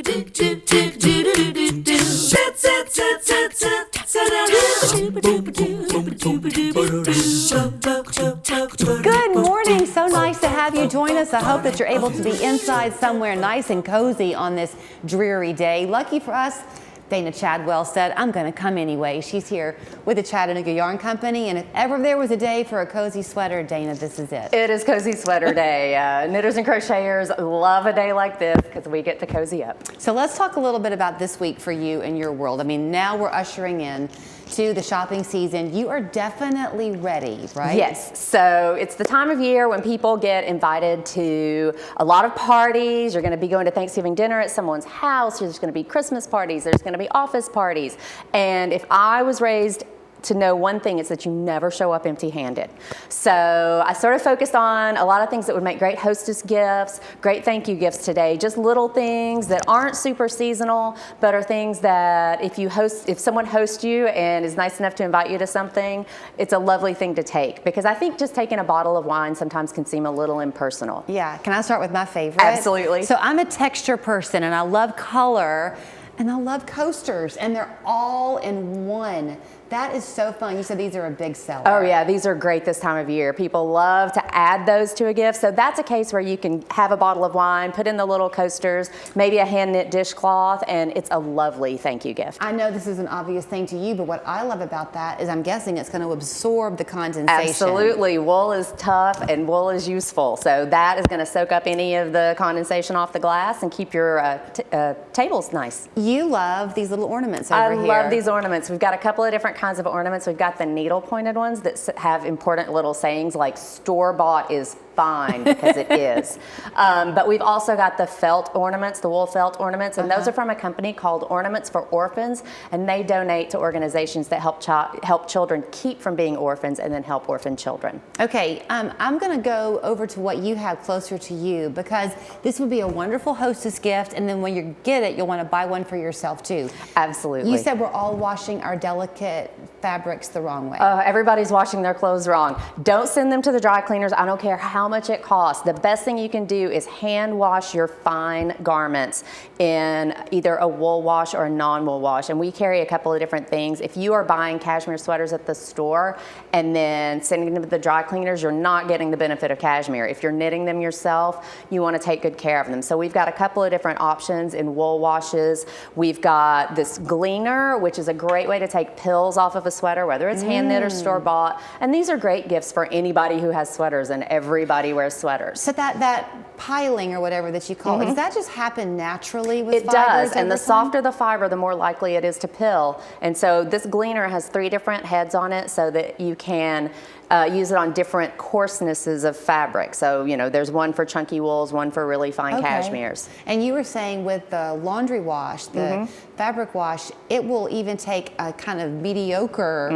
Good morning. So nice to have you join us. I hope that you're able to be inside somewhere nice and cozy on this dreary day. Lucky for us, Dana Chadwell said, I'm going to come anyway. She's here with the Chattanooga Yarn Company, and if ever there was a day for a cozy sweater, Dana, this is it. It is Cozy Sweater Day. Knitters and crocheters love a day like this because we get to cozy up. So let's talk a little bit about this week for you and your world. I mean, now we're ushering in to the shopping season. You are definitely ready, right? Yes, so it's the time of year when people get invited to a lot of parties. You're going to be going to Thanksgiving dinner at someone's house. There's going to be Christmas parties. There's going to be office parties. And if I was raised to know one thing, it's that you never show up empty-handed. So I sort of focused on a lot of things that would make great hostess gifts, great thank you gifts today, just little things that aren't super seasonal, but are things that if someone hosts you and is nice enough to invite you to something, it's a lovely thing to take. Because I think just taking a bottle of wine sometimes can seem a little impersonal. Yeah, can I start with my favorite? Absolutely. So I'm a texture person and I love color and I love coasters, and they're all in one. That is so fun. You said these are a big seller. Oh yeah, these are great this time of year. People love to add those to a gift. So that's a case where you can have a bottle of wine, put in the little coasters, maybe a hand knit dishcloth, and it's a lovely thank you gift. I know this is an obvious thing to you, but what I love about that is I'm guessing it's going to absorb the condensation. Absolutely. Wool is tough and wool is useful. So that is going to soak up any of the condensation off the glass and keep your tables nice. You love these little ornaments over here. I love these ornaments. We've got a couple of different kinds of ornaments. We've got the needle pointed ones that have important little sayings like store-bought is fine, because it is. But we've also got the felt ornaments, the wool felt ornaments, and those are from a company called Ornaments for Orphans, and they donate to organizations that help children keep from being orphans and then help orphan children. Okay, I'm going to go over to what you have closer to you, because this would be a wonderful hostess gift, and then when you get it, you'll want to buy one for yourself too. Absolutely. You said we're all washing our delicate fabrics the wrong way. Everybody's washing their clothes wrong. Don't send them to the dry cleaners. I don't care how much it costs. The best thing you can do is hand wash your fine garments in either a wool wash or a non-wool wash. And we carry a couple of different things. If you are buying cashmere sweaters at the store and then sending them to the dry cleaners, you're not getting the benefit of cashmere. If you're knitting them yourself, you want to take good care of them. So we've got a couple of different options in wool washes. We've got this gleaner, which is a great way to take pills off of a sweater, whether it's hand knit or store bought. And these are great gifts for anybody who has sweaters, and everybody wears sweaters. So that piling or whatever that you call it, does that just happen naturally with fibers? It does, and the time? softer the fiber, the more likely it is to pill. And so this gleaner has 3 different heads on it so that you can use it on different coarsenesses of fabric. So, you know, there's one for chunky wools, one for really fine cashmeres. And you were saying with the laundry wash, the fabric wash, it will even take a kind of mediocre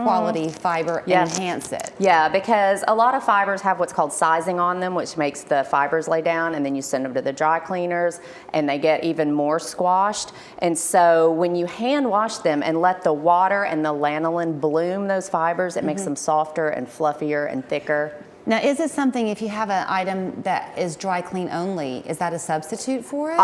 quality fiber and enhance it. Yeah, because a lot of fibers have what's called sizing on them, which makes the fibers lay down, and then you send them to the dry cleaners and they get even more squashed. And so when you hand wash them and let the water and the lanolin bloom those fibers, it makes them softer and fluffier and thicker. Now, is it something, if you have an item that is dry clean only, is that a substitute for it?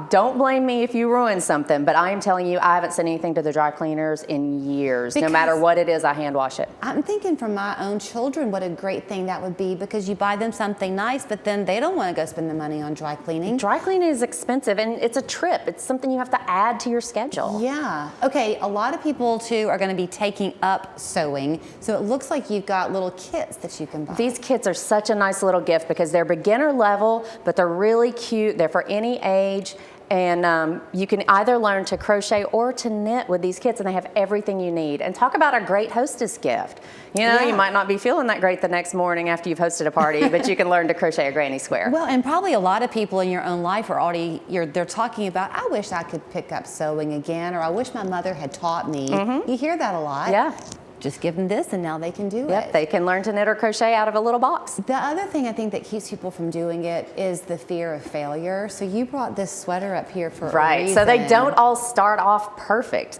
Don't blame me if you ruin something, but I am telling you, I haven't sent anything to the dry cleaners in years. No matter what it is, I hand wash it. I'm thinking for my own children, what a great thing that would be, because you buy them something nice, but then they don't want to go spend the money on dry cleaning. Dry cleaning is expensive, and it's a trip. It's something you have to add to your schedule. Yeah. Okay, a lot of people, too, are going to be taking up sewing, so it looks like you've got little kits that you can buy. These kits are such a nice little gift because they're beginner level, but they're really cute. They're for any age, and you can either learn to crochet or to knit with these kits, and they have everything you need. And talk about a great hostess gift. You know, you might not be feeling that great the next morning after you've hosted a party, but you can learn to crochet a granny square. Well, and probably a lot of people in your own life are already, they're talking about, I wish I could pick up sewing again, or I wish my mother had taught me. You hear that a lot. Yeah. Just give them this and now they can do Yep, it. they can learn to knit or crochet out of a little box. The other thing I think that keeps people from doing it is the fear of failure. So you brought this sweater up here for a reason. So they don't all start off perfect.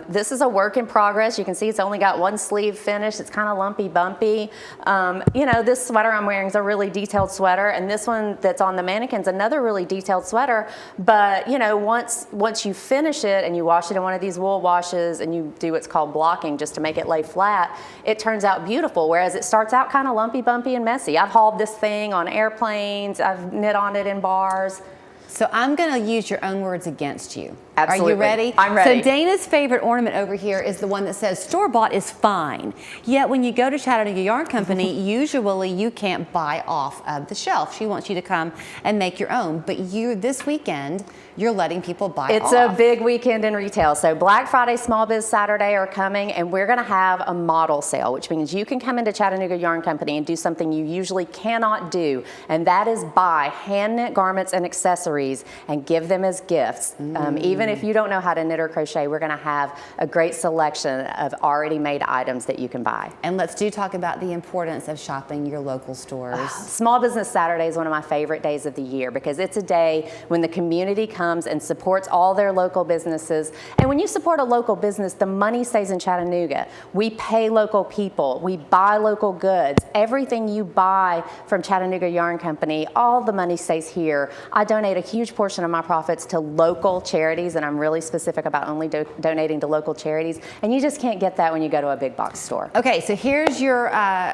This is a work in progress. You can see it's only got one sleeve finished. It's kind of lumpy bumpy. You know, this sweater I'm wearing is a really detailed sweater, and this one that's on the mannequin's another really detailed sweater. But you know, once you finish it and you wash it in one of these wool washes and you do what's called blocking just to make it lay flat, it turns out beautiful, whereas it starts out kind of lumpy, bumpy, and messy. I've hauled this thing on airplanes. I've knit on it in bars. So I'm going to use your own words against you. Absolutely. Are you ready? I'm ready. So Dana's favorite ornament over here is the one that says store-bought is fine. Yet when you go to Chattanooga Yarn Company, usually you can't buy off of the shelf. She wants you to come and make your own. But this weekend, you're letting people buy off. It's a big weekend in retail. So Black Friday, Small Biz Saturday are coming, and we're going to have a model sale, which means you can come into Chattanooga Yarn Company and do something you usually cannot do, and that is buy hand knit garments and accessories and give them as gifts. Even if you don't know how to knit or crochet, we're going to have a great selection of already made items that you can buy. And let's talk about the importance of shopping your local stores. Small Business Saturday is one of my favorite days of the year because it's a day when the community comes and supports all their local businesses. And when you support a local business, the money stays in Chattanooga. We pay local people. We buy local goods. Everything you buy from Chattanooga Yarn Company, all the money stays here. I donate a huge portion of my profits to local charities, and I'm really specific about only donating to local charities. And you just can't get that when you go to a big box store. Okay, so here's your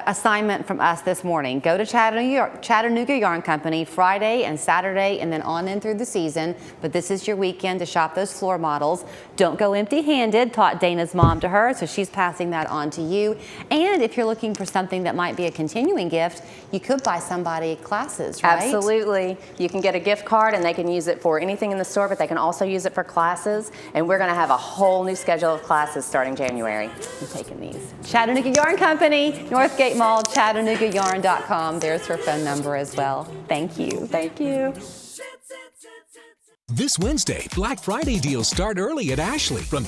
assignment from us this morning. Go to Chattanooga Yarn Company Friday and Saturday and then on in through the season. But this is your weekend to shop those floor models. Don't go empty-handed, taught Dana's mom to her, so she's passing that on to you. And if you're looking for something that might be a continuing gift, you could buy somebody classes, right? Absolutely. You can get a gift card and they can use it for anything in the store, but they can also use it for classes. And we're going to have a whole new schedule of classes starting January. I'm taking these. Chattanooga Yarn Company, Northgate Mall, ChattanoogaYarn.com. There's her phone number as well. Thank you. Thank you. This Wednesday, Black Friday deals start early at Ashley from